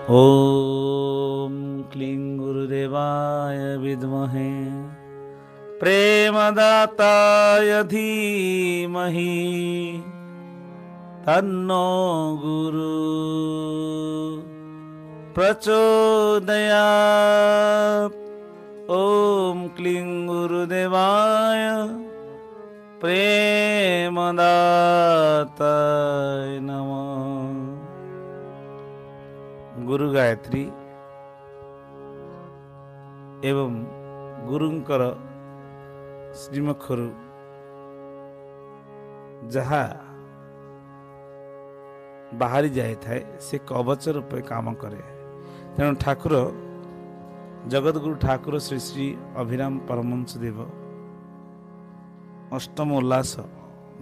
ॐ क्लीं गुरुदेवाय विद्महे प्रेमदाताय धीमहि तन्नो गुरु प्रचोदयात्। ॐ क्लीं गुरुदेवाय प्रेमदाताय नमः। गुरु गायत्री एवं गुरुंकर श्रीमुखरु जहा बाहरी जाए थाए से कवच रूपे काम करे। तेणु ठाकुर जगतगुरु ठाकुर श्री श्री अभिराम परमहंस देव अष्टम उल्लास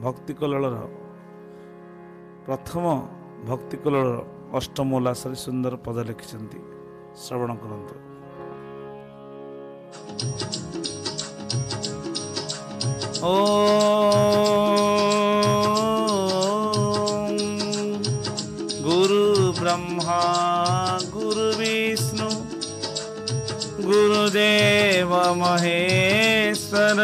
भक्ति कल्लोल प्रथम भक्ति कल्लोल अष्टम उल्लास सुंदर पद लिखिछन्ति, श्रवण करन्तु। ओम गुरु ब्रह्मा गुरु विष्णु गुरुदेव महेश्वर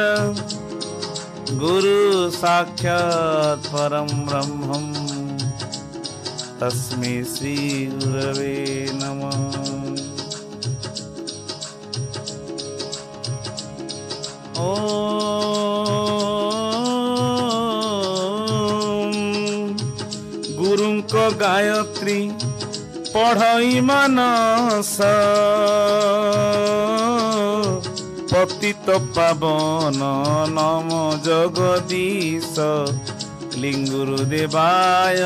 गुरु साक्षात् परम ब्रह्मम् तस्मै श्री गुरवे नमः। ओम गुरुंको गायत्री पढ़ई मानस पतित पावन नम जगदीश क्लीं गुरुदेवाय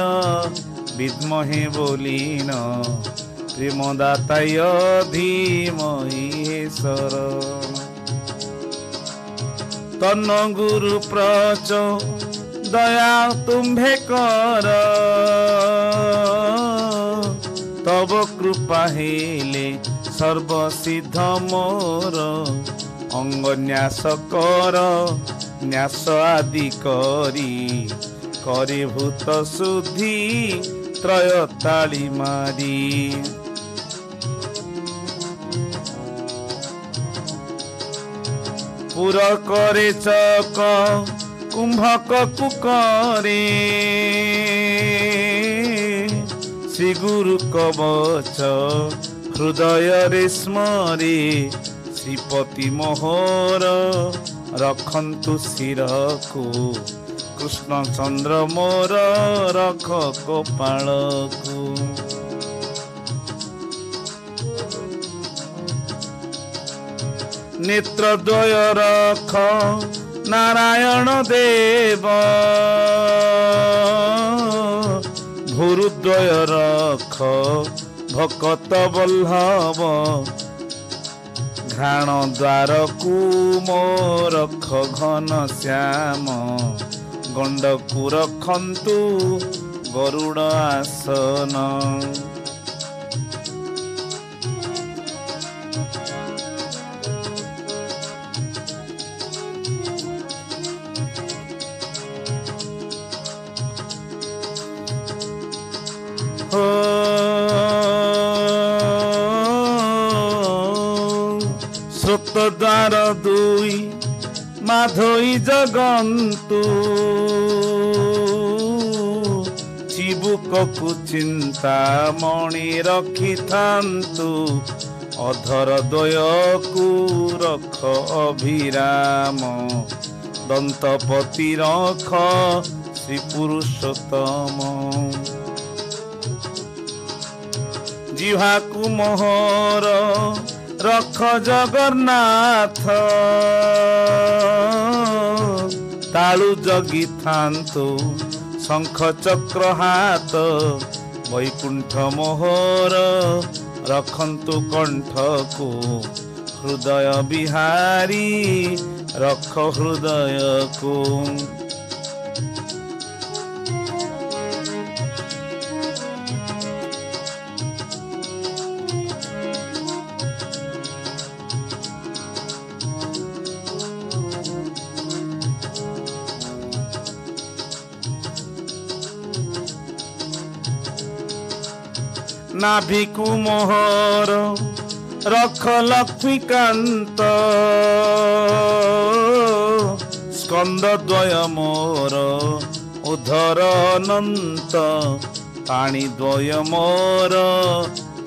विद्महे बोलिन प्रेमदाताय धीमहि शरण। तन्न गुरु प्रचोदया तुम्भे कर तब कृपा हेले सर्वसिद्ध मोर। अंग न्यास कर न्यास आदि करी करे भूत शुद्धि त्रय ताली मारी। पुर करे चक कुंभक कुकरे श्री गुरु कवच हृदय रे स्मरे। श्रीपति मोहर रखन्तु शिरकु कृष्ण चंद्र मोर रख कपाळकु। नेत्रद्वय रख नारायण देव भुरुद्वय रख भकत बल्लभ। घ्राण द्वार कु मोर रख घन श्याम गंडकु रखन्तु गरुड़ आसन। स्रोत द्वार दुई माधोई जगन्तु चिबुकु चिंता मणि रखि थान्तु। अधर द्वयकु रख अभिराम दंतपति रख श्री पुरुषोत्तम। जिह्वाकु मोहर रख जगन्नाथ तालु जगी थान्तु शंख चक्र हाथ। वैकुंठ मोहर रखन्तु कंठकु हृदय बिहारी रख हृदय को। नाभिकु मोहर रख लक्ष्मीकांत स्कंद द्वय मोर उधर अनंत पाणी द्वय मोर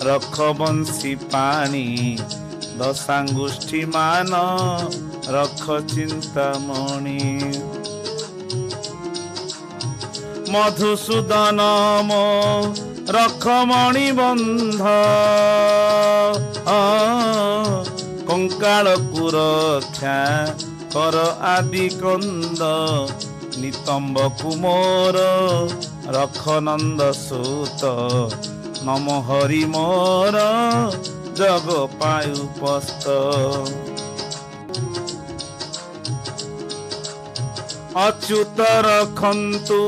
रख बंशी पाणी दशांगुष्ठी मान रख चिंतामणि मधुसूदन मो रख मणिबंध कंकाल कुरक्षा कर आदि कंद नितंब कुमोर रख नंद सूत नम हरि मोर जग पायु पस्त अच्युत रखन्तु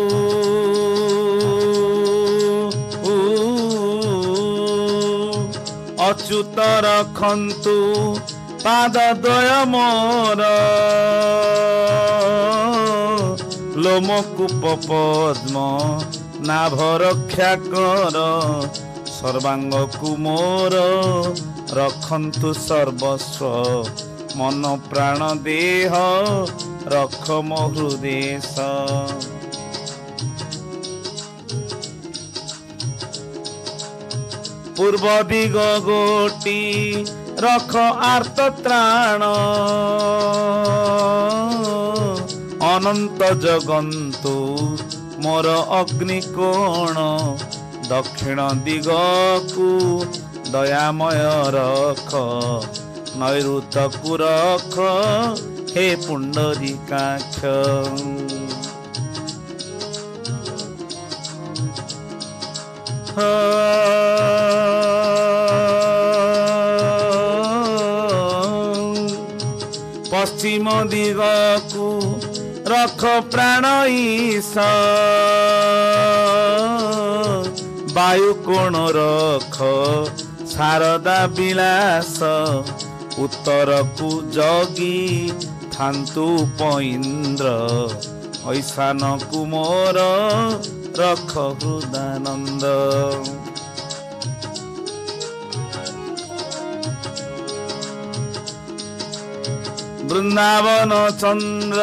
अच्युत रखन्तु पाद द्वय मोर लोमकूप पद्म नाभ रक्षा कर सर्वांग कुमोर रखन्तु सर्वस्व मन प्राण देह रख मो हृदेश पूर्व दिग गोटी रख आर्त त्राण अनंत जगंतु मोर अग्निकोण दक्षिण दिगकु दयामय रख नैऋतकु रख हे पुंडरीकाक्ष पश्चिम दिगकु रख प्राण ईश वायु कोण रख शारदा विलास उत्तर कु जगी थांतु पैन्द्र ऐशान कुमोर रख हृदानंद वृंदावन चंद्र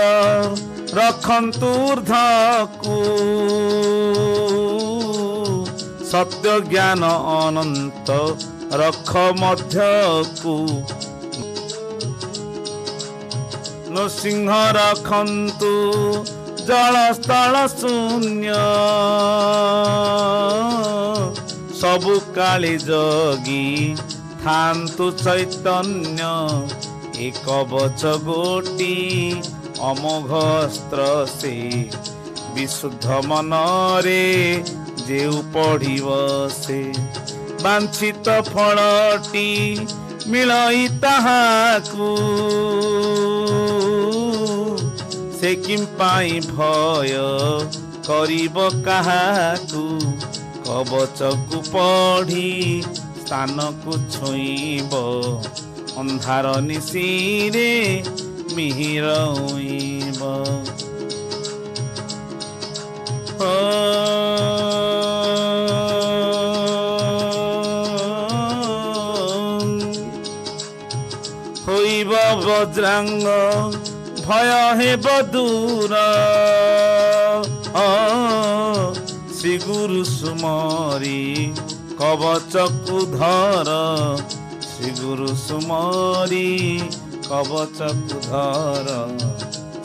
रखन्तूर्धकु सत्य ज्ञान अनंत रख मध्यकु नृसिंह रखन्तु जल स्थल शून्य सबु काली जगी थांतु चैतन्य एक बच गोटी अमोघ अस्त्र से विशुद्ध मन रे जेउ पढ़िव से वांछित फलटी मिलई ताहाकु से किम पाई भय करिब काहाकु कवच को पढ़ी स्थान को छुईब अंधार निशिरे मिहिर उईब होइब वज्रांग भय हेब दूर श्री गुरु सुमरी कवच को धर श्री गुरु सुमरी कवच को धर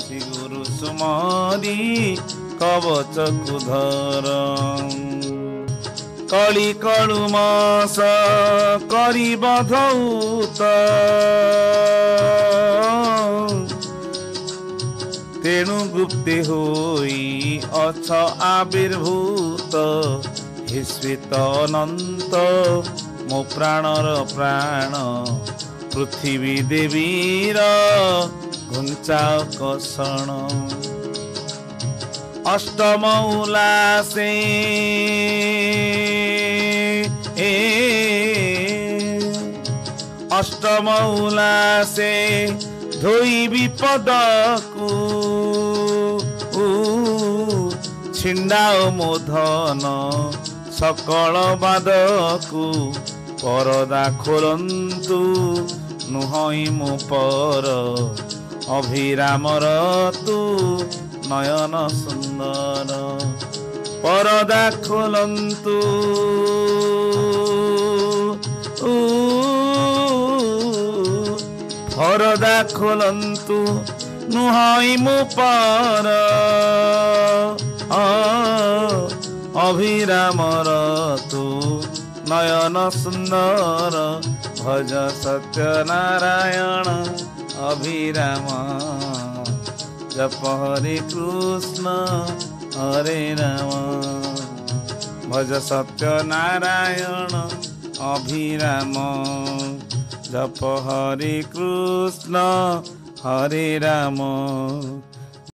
श्री गुरु सुमरी कवच को धर कली कलु मास करी बधौत तेणु गुप्ते होई अछ आविर्भूत हे श्वेत अनंत मो प्राणर प्राण पृथ्वी देवीर घुंचा कषण अष्टम उल्लासे अष्टम उल्लासे धोई विपदकु छिंडाओ मोधन सकल बादकु परदा खोलन्तु नुहई मु पर अभिरामर तू नयन सुंदर परदा खोलन्तु परदा खोलन्तु नुहई मु पर अभिरामर तू नयन सुंदर भज सत्यनारायण अभिराम जप हरे कृष्ण हरे राम भज सत्यनारायण अभिराम जप हरे कृष्ण हरे राम